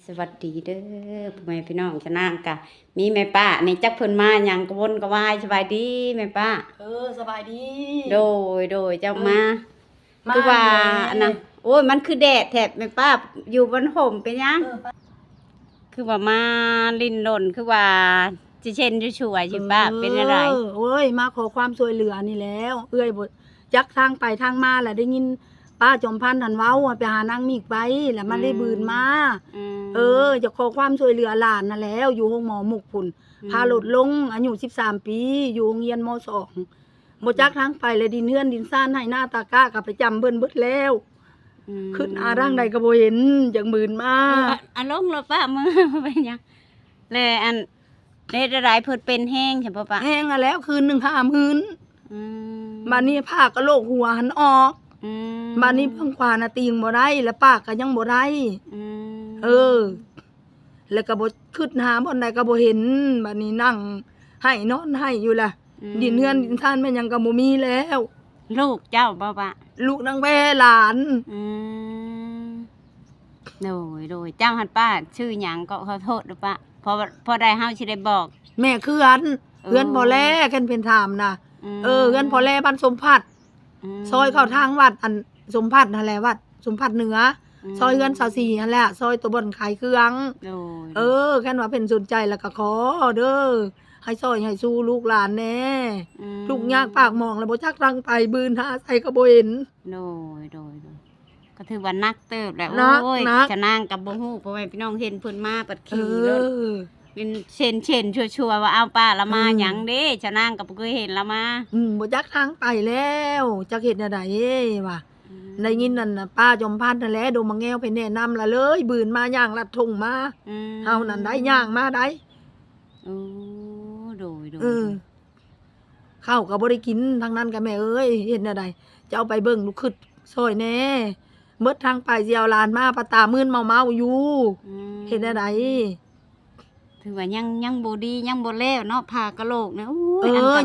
สวัสดีเด้อพ่อแม่พี่น้องชะนางกะมีแม่ป้าในจักเพิ่นมาหยังกระวนกระวายสบายดีแม่ป้าสบายดีโดยเจ้ามามาคือว่าแหละนะโอ้ยมันคือแดดแถบแม่ป้าอยู่บนห่มเป็นหยังคือว่ามาลิ้นหล่นคือว่าสิเช่นช่วยๆสิป้าเป็นอะไรโอ้ยมาขอความช่วยเหลือนี่แล้วเอ้ยบ่จักทางไปทางมาแหละได้ยินป้าจอมพันธ์นั่นเว้าว่าไปหานางมีกไปแล้วมันได้บืนมาจะขอความช่วยเหลือหลานนั่นแล้วอยู่โรงหมอมุกพุ่นพาลดลงอายุ13 ปีอยู่โรงเรียนม.2บ่จักทางไปเลยดินเฮือนดินซ่านให้หน้าตากล้าก็ไปจำเบิ่นเบิดแล้วขึ้นร่างใดก็บ่เห็นจังบืนมาลงแล้วป้ามือเป็นหยังแลอันเฮ็ดอะไรเพิ่นเป็นแห้งใช่ป่ะป้าแห้งอะแล้วคืนหนึ่ง50,000บัดนี้ผ้ากะโหลกหัวหันออกบัดนี้เพิ่งขวาน่ะตีงบ่ได้แล้วปากก็ยังบ่ได้แล้วก็บ่คิดหาบ่อนใดก็บ่เห็นบัดนี้นั่งให้นอนให้อยู่ล่ะดินเฮือนดินท่านแม่นหยังก็บ่มีแล้วลูกเจ้าบ่ป้าลูกนางแว่หลานโดยเจ้าหันป้าชื่อหยังก็ขอโทษด้วยป้าพอได้เฮาสิได้บอกแม่เขื่อนบ่แลกันเป็นถามน่ะเขื่อนพ่อแลบ้านสมพัดซอยเข้าทางวัดอันสมพัดนั่นแหละวัดสมพัดเหนือซอยเขื่อน24นั่นแหละซอยตัวบนขายเครื่องแค่ว่าเพิ่นสนใจแล้วก็ขอเด้อให้ซอยให้สู้ลูกหลานแน่ทุกยากปากมองแล้วบ่จักรังไปบืนหาใส่ก็บ่เห็นโดยก็ถือว่านักเติบแล้วโอ้ยจะนั่งกับบ่ฮู้พ่อแม่พี่น้องเห็นเพิ่นมาปัดขี่รถเป็นเช่นชัวร์ว่าเอาป้าละมาหยังเด้จะนั่งกับบ่เคยเห็นละมาบ่จักทางไปแล้วจักเฮ็ดแนวใดว่ะได้ยินนั่นน่ะป้าจอมพันธ์นั่นแหละโดมมาแง้วไปแนะนำละเลยบืนมาย่างลัดทุ่งมาเฮานั่นได้ย่างมาได้โดยข้าวก็บ่ได้กินทางนั้นก็แม่เอ้ยเฮ็ดแนวใดจะเอาไปเบิ่งลูกคึดซอยแน่เบิดทางไปสิเอาหลานมาปะตามื่นเมาอยู่เฮ็ดแนวใดถือว่ายังบ่ดียังบ่แล้วเนาะผ่ากะโหลกนะ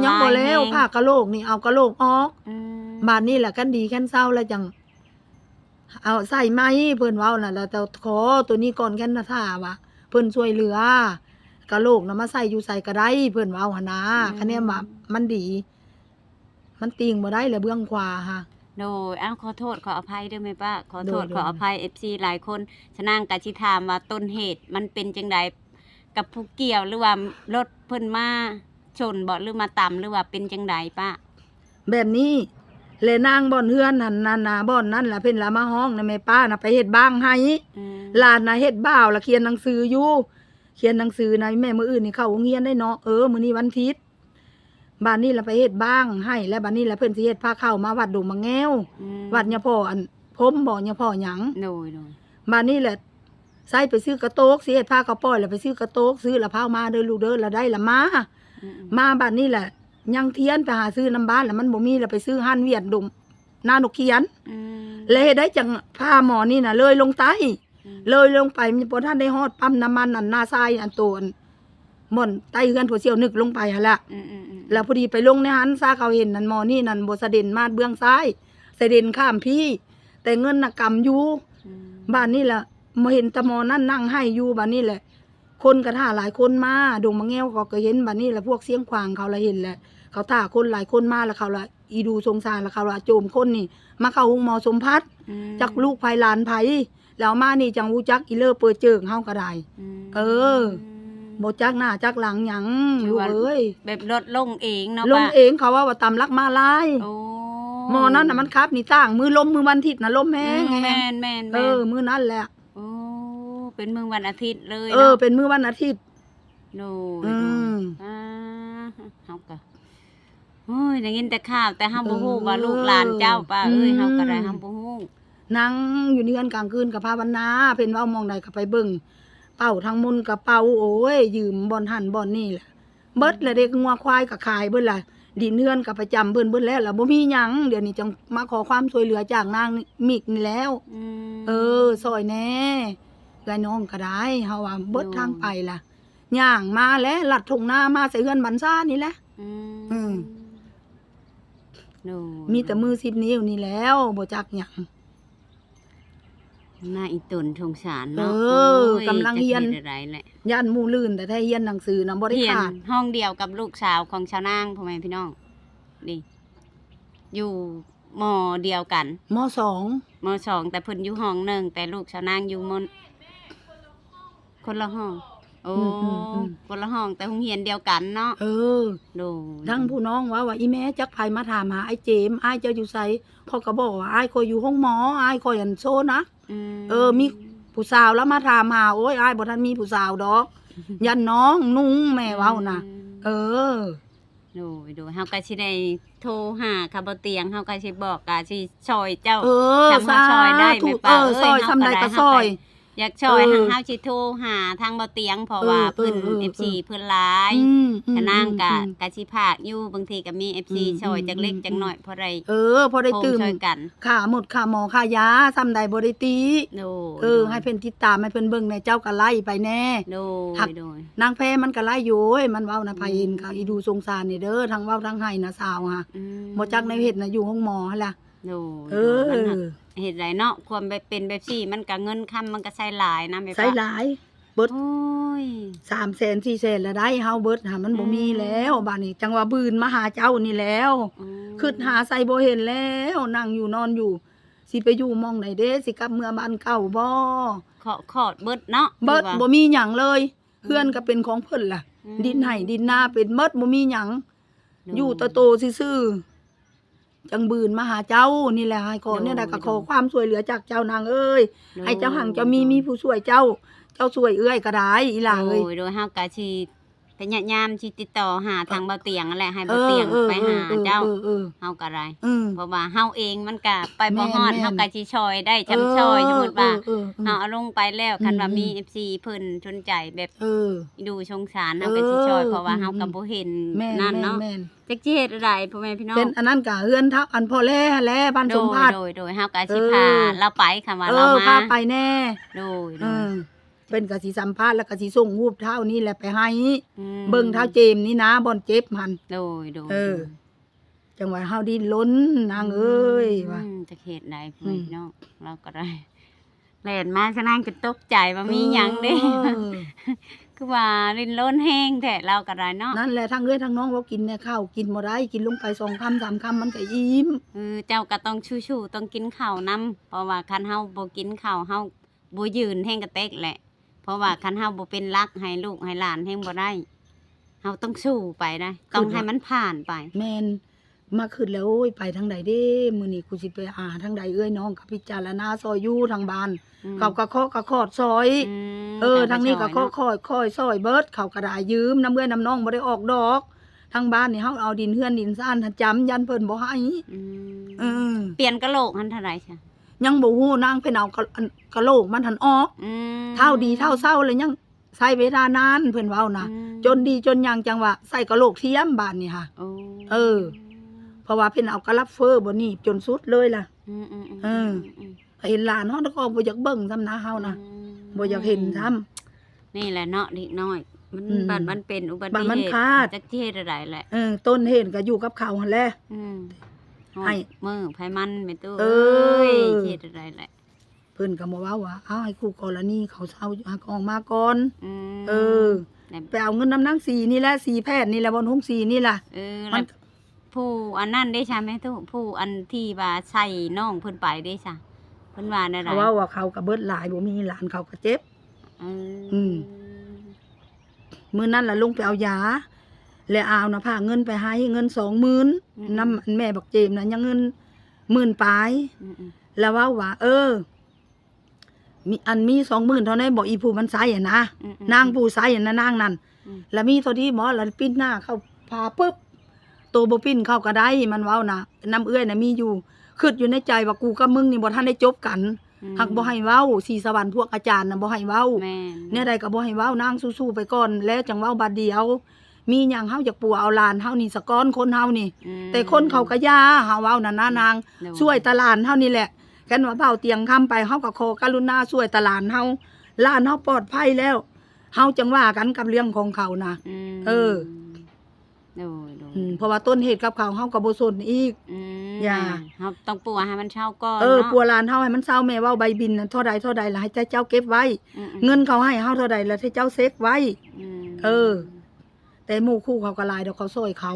ยังบ่แล้วผ่ากะโหลกนี่เอากะโหลกออกบาดนี้แหละกันดีกันเศร้าแล้วจังเอาใส่ไม้เพิ่นเว้าน่ะแล้วแต่ขอตัวนี้ก่อนกันนะท่าว่าเพิ่นช่วยเหลือกะโหลกน่ะมาใส่อยู่ใส่ก็ได้เพิ่นเว้าหั่นนะคะแนนว่ามันดีมันติงบ่ได้เลยเบื้องขวาค่ะโดยขอโทษขออภัยด้วยแม่ป้าขอโทษขออภัย FC หลายคนฉะนั้นก็สิถามว่าต้นเหตุมันเป็นจังไดกับผู้เกี่ยวหรือว่ารถเพิ่นมาชนบ่หรือมาต่ำหรือว่าเป็นจังไดป้าแบบนี้แลนางบ่อนเฮือนหั่นน่ะบ่อนนั้นล่ะเพิ่นละมาฮ้องนะแม่ป้าน่ะไปเฮ็ดบ้างให้หลานน่ะเฮ็ดบ่าวล่ะเขียนหนังสืออยู่เขียนหนังสือนะแม่มื้ออื่นนี่เข้าโรงเรียนได้เนาะมื้อนี้วันอาทิตย์บ้านนี้ล่ะไปเฮ็ดบ้างให้แล้วบัดนี้ล่ะเพิ่นสิเฮ็ดพาเข้ามาวัดดงมะแง้ววัดยะพ่ออันพรมบ่ยะพ่อหยังโดยบ้านนี้แหละใส่ไปซื้อกระโตกสิเฮ็ดผ้ากระป้อยแล้วไปซื้อกระโตกซื้อละพามาเด้อลูกเด้อละได้ละมาบ้านนี้แหละยังเทียนไปหาซื้อน้ำบ้านแล้วมันบ่มีแล้วไปซื้อหั่นเวียดดงนานกเขียนเลยได้จังผ้าหมอนี่น่ะเลยลงใต้เลยลงไปมันบ่ทันได้ฮอดปั๊มน้ำมันอันนาทรายอันโตนม่อนใต้เฮือนผัวเสี่ยวนึกลงไปหั่นล่ะแล้วพอดีไปลงในหันซาเขาเห็นนั่นหมอนี่นั่นบ่เสด็จมาเบื้องซ้ายเสด็จข้ามพี่แต่เงินน่ะกำอยู่บ้านนี้ล่ะมาเห็นตะมอนั่นนั่งให้อยู่บ้านนี้แหละคนกระท่าหลายคนมาดงมะแง้วก็เห็นบ้านนี้แหละพวกเสียงขวางเขาละเห็นแหละเขาท่าคนหลายคนมาแล้วเขาละอีดูสงสารแล้วเขาละโจมคนนี่มาเข้าห้องหมอสมพัฒน์จักลูกไผหลานไผแล้วมานี่จังวูจักอีเลอเปิดเจิงเฮาก็ได้บ่จักหน้าจักหลังหยังลูกเอ้ยแบบรถลงเองเนาะลงเองเขาว่าตำลักมาลายหมอนั้นน่ะมันครับนี่ตั้งมือลมมือวันอาทิตย์น่ะลมแห้งแม่นมือนั้นแหละเป็นมื้อวันอาทิตย์เลยเป็นมื้อวันอาทิตย์โน่เฮาก็โอ้ยได้ยินแต่ข่าวแต่เฮาบ่ฮู้ว่าลูกหลานเจ้าป้าเอ้ยเฮาก็ได้เฮาบ่ฮู้นั่งอยู่ในเรือนกลางคืนกับภาวนาเพิ่นเว้ามองใดก็ไปเบิ่งเป้าทางมุนกับเป้าโอ้ยยืมบ่อนหั่นบ่อนนี่แหละเบิดแล้วเด็กงัวควายก็ขายเบิดล่ะดินเฮือนก็ประจำเบิ่นแล้วล่ะบ่มีหยังเดี๋ยวนี้จังมาขอความช่วยเหลือจากนางมิกนี่แล้วซอยแน่เอื้อน้องก็ได้เฮาว่าเบิดทางไปล่ะย่างมาแล้วลัดทุ่งนามาใส่เฮือนบรรซ่านี่แหละมีแต่มือ10 นิ้วนี่แล้วบ่จักหยัง น่าอีตุนสงสารเนาะ เออ โอ้ กำลังเรียน จะฮ็ดอะไรแหละ ย่านหมู่ลื่นแต่ถ้าเรียนหนังสือน่ะบ่ได้ เรียน ขาด ห้องเดียวกับลูกสาวของชาวนางพ่อแม่พี่น้องนี่อยู่มอเดียวกัน ม.2 มสองแต่เพิ่นอยู่ห้องหนึ่งแต่ลูกชาวนางอยู่คนละห้องโอ้คนละห้องแต่โรงเรียนเดียวกันเนาะ เออ ดู ทั้งผู้น้องว่าอีแม่จักไผมาถามหาไอ้เจมส์อ้ายเจ้าอยู่ไสเขาก็บอกว่าอ้ายคอยอยู่ห้องหมออ้ายคอยอันโซนะ มีผู้สาวแล้วมาถามหาโอ้ยอ้ายบ่ทันมีผู้สาวดอก ยันน้องนุ่งแม่เว้าน่ะ เออ ดูเฮาก็สิได้โทรหาคาบ่เตียงเฮาก็สิบอกก็สิช่วยเจ้า เออ จำมาซอยได้ไหมป้า ซอยทำใดก็ซอย อยากช่วย เออ ทางเฮาสิโทรหาทางบ่เตียงเพราะว่าเพิ่น FC เพิ่นหลาย จะนั่งกะสิภาคอยู่บางทีก็มี FC ช่วยจักเล็กจักน้อยพอได้ พอได้ตื่น ช่วยกัน ค่าหมดค่าหมอค่ายาซ้ำใดบ่ได้ตี ให้เพิ่นติดตามให้เพิ่นเบิ่งในเจ้าก็ไล่ไปแน่ หัก นางแพ้มันก็ไล่อยู่โอ้ยมันเว้านะไผเห็นค่ะอีดูสงสารนี่เด้อทั้งเว้าทั้งให้นะสาวค่ะบ่จักในเฮ็ดน่ะอยู่ห้องหมอหั่นล่ะ มันหักเฮ็ดไรเนาะความเป็นแบบซี่มันก็เงินคำมันก็ใช้หลายนะแม่ป้า ใช้หลายเบิด โอ้ย 300,000 400,000แล้วได้เฮาเบิดหามันบ่มีแล้วบัดนี้จังว่าบืนมาหาเจ้านี่แล้วคิดหาใส่บ่เห็นแล้วนั่งอยู่นอนอยู่สิไปอยู่หม้องไหนเด้สิกลับเมื่อบ้านเก่าบ่ ขอดเบิดเนาะ เบิดบ่มีหยังเลยเพื่อนก็เป็นของเพิ่นล่ะ ดินไห้ดินนาเป็นเบิดบ่มีหยังอยู่ตะโตซื่อๆจังบืนมาหาเจ้านี่แหละให้ขอเนี่ยได้ก็ขอความช่วยเหลือจากเจ้านางเอ้ยให้เจ้าหังเจ้ามีผู้ช่วยเจ้าช่วยเอื้อยก็ได้อีหล่าเอ้ย โดยเฮาก็สิพยายามสิติดต่อหาทางเบาเตียงนั่นแหละให้เบาเตียงไปหาเจ้าเฮาก็ได้เพราะว่าเฮาเองมันก็ไปบ่ฮอดเฮาก็สิช่วยได้จำช่วยสมมุติว่าเฮาเอาลงไปแล้วคันว่ามี FC เพิ่นสนใจแบบดูสงสารเฮาก็สิช่วยเพราะว่าเฮาก็บ่เห็นนั่นเนาะจักสิเฮ็ดอะไรพ่อแม่พี่น้องเป็นอันนั้นก็เฮือนทับอันพ่อแล่บ้านสมภาษณ์โดยเฮาก็สิพาเราไปคันว่าเรามา พาไปแน่ โดยเป็นกะสิสัมภาษณ์แล้วกะสิส่งรูปเท้านี่แหละไปให้เบิ่งเท้าเจมนี่นะบ่อนเจ็บมันโดยจังหวะเฮาดิ้นล้นนางเอ้ยว่าจะเฮ็ดได้พ่อแม่พี่น้องเราก็ได้แล่นมาซะนางก็ตกใจว่ามีหยังเด้คือว่าดิ้นล้นแห้งแท้เราก็ได้เนาะนั่นแหละทั้งเอ้ยทั้งน้องว่ากินเนี่ยข้าวกินบ่ได้กินลงไป2 คำ 3 คำมันก็อิ่มเจ้าก็ต้องชูๆต้องกินข้าวนํเพราะว่าคันเฮาบ่กินข้าวเฮาบ่ยืนแห้งกระเตกแหละเพราะว่าคันเฮาบ่เป็นรักให้ลูกให้หลานแฮงบ่ได้เฮาต้องสู้ไปได้ต้องให้มันผ่านไปแม่นมาขึ้นแล้วโอ้ยไปทางใดเด้มื้อนี้กูสิไปหาทางใดเอ้ยน้องก็พิจารณาซอยอยู่ทางบ้านเขาก็ขอดซอยทางนี้ก็ค่อยซอยเบิดเขาก็ได้ยืมน้ำเอื้อยน้ำน้องบ่ได้ออกดอกทางบ้านนี่เฮาเอาดินเฮือนดินซ่านจำยันเพิ่นบ่ให้เปลี่ยนกะโหลกหันเท่าไหร่ซะยังบ่ฮู้นางเพิ่นเอากะโหลกมันหันออกเท่าดีเท่าเศร้าเลยยังใช้เวลานานเพิ่นเว้านะจนดีจนยังจังว่าใส่กะโหลกเทียมบ้านนี่ค่ะเพราะว่าเพิ่นเอากะลับเฟอร์บ่หนีบจนสุดเลยล่ะเห็นหลานเฮาก็บ่อยากเบิ่งซ้ำนะเฮานะบ่อยากเห็นซ้ำนี่แหละเนาะเด็กน้อยมันเป็นอุบัติเหตุจักสิเฮ็ดอะไรแหละต้นเหตุก็อยู่กับเขาหั่นแหละให้มือไผมันแม่ตู้เฮ็ดอะไรแหละเพิ่นก็บ่เว้าว่าเอาให้คู่กรณีเขาเซาออกมาก่อนไปเอาเงินน้ำนางสีนี่แหละสีแพทย์นี่แหละบนห้องสีนี่ล่ะมันผู้อันนั้นได้ใช่ไหมตู้ผู้อันที่ว่าใส่น้องเพิ่นไปได้ใช่เพิ่นว่าได้เขาว่าเขาก็เบิดหลายบ่มีหลานเขาก็เจ็บมื้อนั้นล่ะลงไปเอายาแล้วเอาน่ะพาเงินไปให้เงิน 20,000นำแม่บักเจมน่ะยังเงิน10,000ปลายแล้วว่ามี20,000เท่านั้นบ่อีผู้มันไสอ่ะนะนางผู้ไสอ่ะนะนางนั่นแล้วมีตัวที่หมอแล้วปิ้นหน้าเข้าพาปึ๊บโตบ่ปิ้นเข้าก็ได้มันเว้านะน้ำเอื้อยน่ะมีอยู่คิดอยู่ในใจว่ากูกับมึงนี่บ่ทันได้จบกันหักบ่ให้เว้าสีสวรรค์พวกอาจารย์น่ะบ่ให้เว้าเนี่ยใดก็บ่ให้เว้านางสู้ๆไปก่อนแล้วจังเว้าบัดเดียวมีหยังเฮาอยากปัวเอาหลานเฮานี่สะก้อนคนเฮานี่แต่คนเขาก็ย่าเฮาเว้านั่นนะนางช่วยตาหลานเฮานี่แหละกันว่าเบาเตียงคำไปเฮาก็ขอกรุณาช่วยตาหลานเฮาหลานเฮาปลอดภัยแล้วเฮาจังว่ากันกับเรื่องของเขานะเพราะว่าต้นเหตุกับเขาเฮาก็บ่สนอีก อย่า เฮาต้องปัวให้มันเช่าก่อน ปัวหลานเฮาให้มันเซาแม่เว้าใบบินน่ะเท่าใดแล้วให้เจ้าเก็บไว้ เงินเขาให้เฮาเท่าใดแล้วให้เจ้าเซฟไว้ แต่หมู่คู่เขาก็หลายเดี๋ยวเขาซอยเขา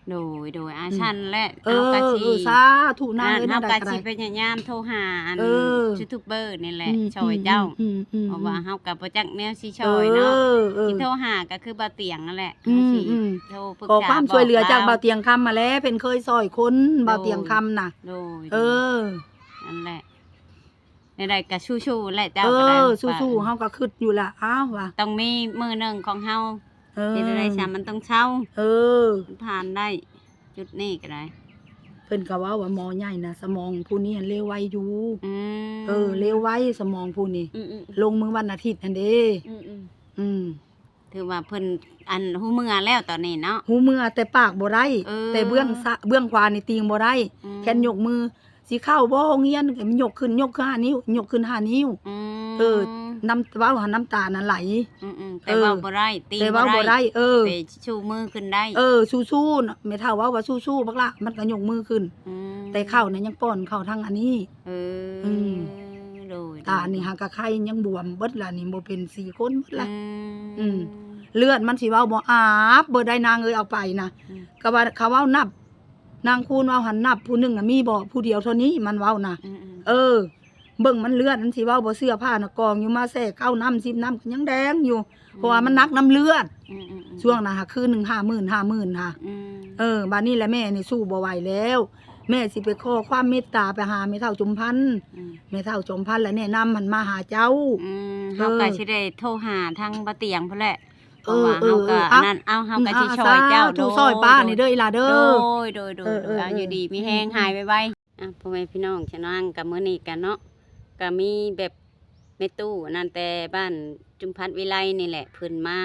โดยฉันและ กะสิสาธุนางเอ้ย เฮา ได้ กะ ก็ สิ ได้ พยายามโทรหายูทูบเบอร์นี่แหละช่วยเจ้าเพราะว่าเฮาก็บ่จักแนวสิช่วยเนาะสิโทรหาก็คือบ่เตียงนั่นแหละเฮาสิโทรปรึก ขอ ษา ความช่วยเหลือจากเบาเตียงคำมาแล้วเป็นเคยซอยคนเบาเตียงคำน่ะ โดย นั่นแหละในใดก็ชู้ๆแหละเจ้าก็ได้ สู้ๆเฮาก็คิดอยู่ล่ะอ้าวว่ะ ต้องมีมือหนึ่งของเฮาเฮ็ดได้ซะมันต้องเช่าผ่านได้จุดนี้ก็ได้ เพิ่นก็ว่าหมอใหญ่น่ะสมองผู้นี้เลวไวอยู่เลวไวสมองผู้นี้ลงมือวันอาทิตย์นั่นเด้ถือว่าเพิ่นอันหูเมื่อแล้วตอนนี้เนาะหูเมื่อแต่ปากบ่ได้แต่เบื้องขวานี่ตีงบ่ได้แค่ยกมือสิเข้าบ่โรงเรียนก็ยกขึ้น5นิ้วยกขึ้น5นิ้วน้ำว่าน้ำตาน่ะไหลแต่ว่าบ่ได้ตีแต่ว่าบ่ได้แต่ชูมือขึ้นได้สู้ๆแม่เฒ่าว่าสู้ๆบักละมันก็ยกมือขึ้นแต่เข้าน่ะยังป้อนเข้าทางอันนี้โดยตานี่หากะไข่ยังบวมเบิดล่ะนี่บ่เป็น4คนเบิดล่ะเลือดมันสิเว้าบ่อาบบ่ได้นางเอ้ยเอาไปนะก็ว่าเขาเว้านับนางคูณเว้าหันนับผู้หนึงมีบ่ผู้เดียวเท่านี้มันเว้านะเบิ่งมันเลือดมันสิเว้าบ่เสื้อผ้าน่ะกองอยู่มาแซ่เก้าน้ำ10น้ำก็ยังแดงอยู่เพราะว่ามันนักน้ำเลือดช่วงน่ะคือ1 50,000 50,000ค่ะบัดนี้แหละแม่นี่สู้บ่ไหวแล้วแม่สิไปขอความเมตตาไปหาแม่เฒ่าจุมพันธ์แม่เฒ่าจุมพันธ์แล้วแนะนำมันมาหาเจ้าเฮาก็สิได้โทรหาทางบ่เตียงพุ่นแหละเพราะว่าเฮาก็นั่นเฮาก็สิช่วยเจ้าซอยป้านี่เด้ออีหล่าเด้อโดยอยู่ดีมีแฮงหายไวๆพ่อแม่พี่น้องฉะนั้นก็มื้อนี้กันเนาะก็มีแบบแม่ตู้นั่นแต่บ้านจุมพันธ์วิไลนี่แหละเพิ่นมา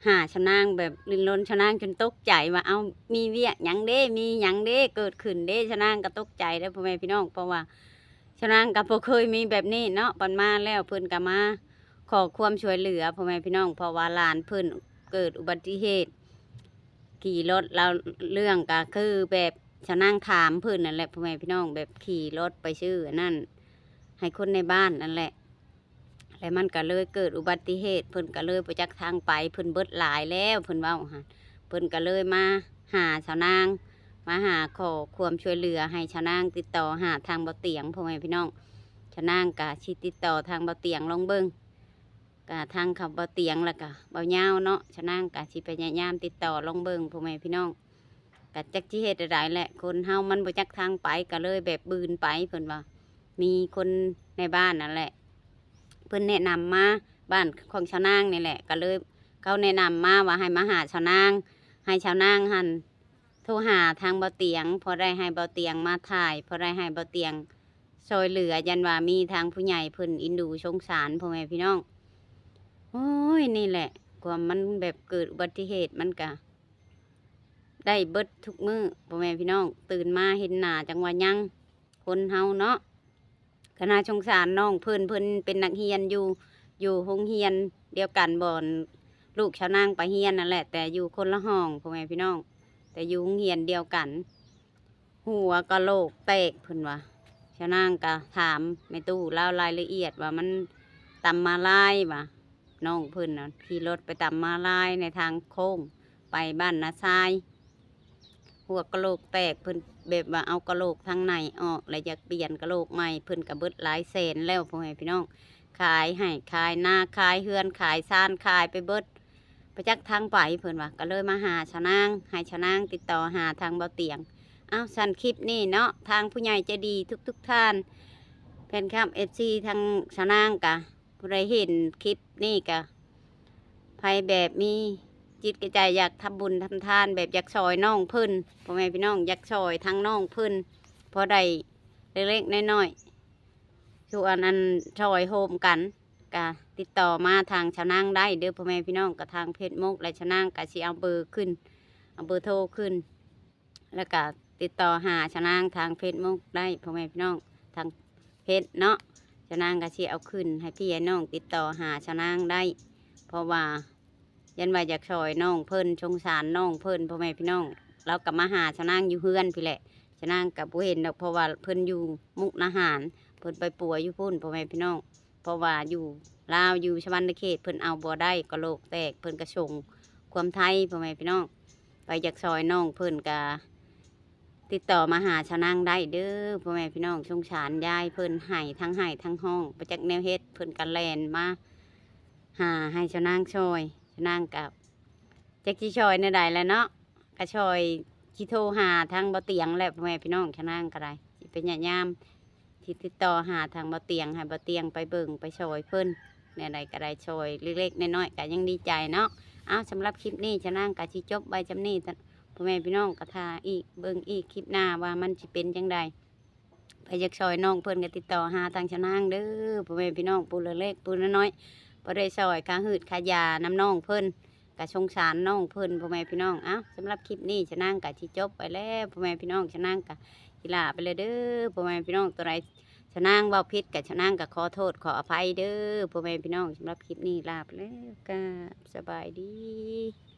หาชะนางแบบลิ้นรนชะนางจนตกใจว่าเอามีเวียกหยังเด้มีหยังเด้เกิดขึ้นเด้ชะนางก็ตกใจเด้อพ่อแม่พี่น้องเพราะว่าชะนางก็บ่เคยมีแบบนี้เนาะปันมาแล้วเพิ่นก็มาขอความช่วยเหลือพ่อแม่พี่น้องเพราะว่าหลานเพิ่นเกิดอุบัติเหตุขี่รถแล้วเรื่องก็คือแบบชะนางถามเพิ่นนั่นแหละพ่อแม่พี่น้องแบบขี่รถไปชื่อนั่นให้คนในบ้านนั่นแหละแล้วมันก็เลยเกิดอุบัติเหตุเพิ่นก็เลยไปจักทางไปเพิ่นเบิดหลายแล้วเพิ่นเว้าหั่นเพิ่นก็เลยมาหาชาวนางมาหาขอความช่วยเหลือให้ชาวนางติดต่อหาทางเบาเตียงพ่อแม่พี่น้องชาวนางก็สิติดต่อทางเบาเตียงลองเบิ่งก็ทางเขาเบาเตียงแล้วก็เบายาวเนาะชาวนางก็สิพยายามติดต่อลองเบิ่งพ่อแม่พี่น้องก็จักสิเฮ็ดได้แหละคนเฮามันบ่จักทางไปก็เลยแบบบืนไปเพิ่นว่ามีคนในบ้านนั่นแหละเพิ่นแนะนำมาบ้านของชาวนางนี่แหละก็เลยเขาแนะนำมาว่าให้มาหาชาวนางให้ชาวนางหันโทรหาทางเบาเตียงพอได้ให้เบาเตียงมาถ่ายพอได้ให้เบาเตียงช่วยเหลือยันว่ามีทางผู้ใหญ่เพิ่นอินดูสงสารพ่อแม่พี่น้องโอ้ยนี่แหละความมันแบบเกิดอุบัติเหตุมันก็ได้เบิดทุกมื้อพ่อแม่พี่น้องตื่นมาเห็นหน้าจังว่ายังคนเฮาเนาะคณะสงสารน้องเพิ่นเป็นนักเรียนอยู่โรงเรียนเดียวกันบ่อนลูกชาวนางไปเรียนนั่นแหละแต่อยู่คนละห้องพ่อแม่พี่น้องแต่อยู่โรงเรียนเดียวกันหัวกะโหลกแตกเพิ่นว่าชาวนางก็ถามแม่ตู้เล่ารายละเอียดว่ามันตำมาลายว่าน้องเพิ่นน่ะขี่รถไปตำมาลายในทางโค้งไปบ้านนาทรายหัวกะโหลกแตกเพิ่นแบบว่าเอากะโหลกทางในออกแล้วอยากเปลี่ยนกะโหลกใหม่เพิ่นก็เบิดหลายแสนแล้วพ่อแม่พี่น้องขายให้ขายหน้าขายเฮือนขายซ่านขายไปเบิดไปจักทางไปเพิ่นว่าก็เลยมาหาชาวนางให้ชาวนางติดต่อหาทางเบาเตียงสั่นคลิปนี่เนาะทางผู้ใหญ่จะดีทุกท่านแฟนคลับFCทางชาวนางกะผู้ใดเห็นคลิปนี่กะใครแบบมีจิตกระใจอยากทำบุญทำทานแบบอยากซอยน้องเพิ่นพ่อแม่พี่น้องอยากซอยทางน้องเพิ่นพอได้เล็กๆน้อยๆส่วนอันซอยโฮมกันกะติดต่อมาทางชาวนางได้เด้อพ่อแม่พี่น้องกับทางเพจมุกและชาวนางกะสิเอาเบอร์ขึ้นเอาเบอร์โทรขึ้นแล้วก็ติดต่อหาชาวนางทางเพจมุกได้พ่อแม่พี่น้องทางเพจเนาะชาวนางกะสิเอาขึ้นให้พี่น้องติดต่อหาชาวนางได้เพราะว่ายันว่าอยากซอยน้องเพิ่นสงสารน้องเพิ่นพ่อแม่พี่น้อง เรากลับมาหาชะนางอยู่เฮือนพี่แหละชะนางกับบ่เห็นดอกเพราะว่าเพิ่นอยู่มุกดาหารเพิ่นไปปัวอยู่พุ่นพ่อแม่พี่น้องเพราะว่าอยู่ลาวอยู่ชวรรณเขตเพิ่นเอาบ่ได้ก็โลกแตกเพิ่นก็ส่งความไทยพ่อแม่พี่น้องไปจากซอยน้องเพิ่นก็ติดต่อมาหาชะนางได้เด้อพ่อแม่พี่น้องสงสารยายเพิ่นให้ทั้งห้องไปจากแนวเฮ็ดเพิ่นก็แล่นมาหาให้ชะนางช่วยชะนางกับจักสิช่วยในใดแหล้วเนาะก็ช่วยสิโทรหาทางบ่เตียงแหละพ่อแม่พี่น้องชะนางก็ได้สิเป็นญาติยามที่ติดต่อหาทางบ่เตียงให้บ่เตียงไปเบิ่งไปช่วยเพิ่นในใดก็ได้ช่วยเล็กๆน้อยๆก็ยังดีใจเนาะเอาสำหรับคลิปนี้ชะนางก็สิจบไว้จำนี้พ่อแม่พี่น้องก็ทาอีกเบิ่งอีกคลิปหน้าว่ามันสิเป็นจังใดไปอยากซอยน้องเพิ่นก็ติดต่อหาทางชะนางเด้อพ่อแม่พี่น้องปูเล็กปูน้อยบ่ได้ซอยค่าหืดค่ายาน้ำน้องเพิ่นก็สงสารน้องเพิ่นพ่อแม่พี่น้องเอ้าสำหรับคลิปนี้ชะนางก็สิจบไปแล้วพ่อแม่พี่น้องชะนางก็สิลาไปเลยเด้อพ่อแม่พี่น้องตัวใดชะนางเว้าผิดก็ชะนางก็ขอโทษขออภัยเด้อพ่อแม่พี่น้องสำหรับคลิปนี้ลาไปแล้วก็สบายดี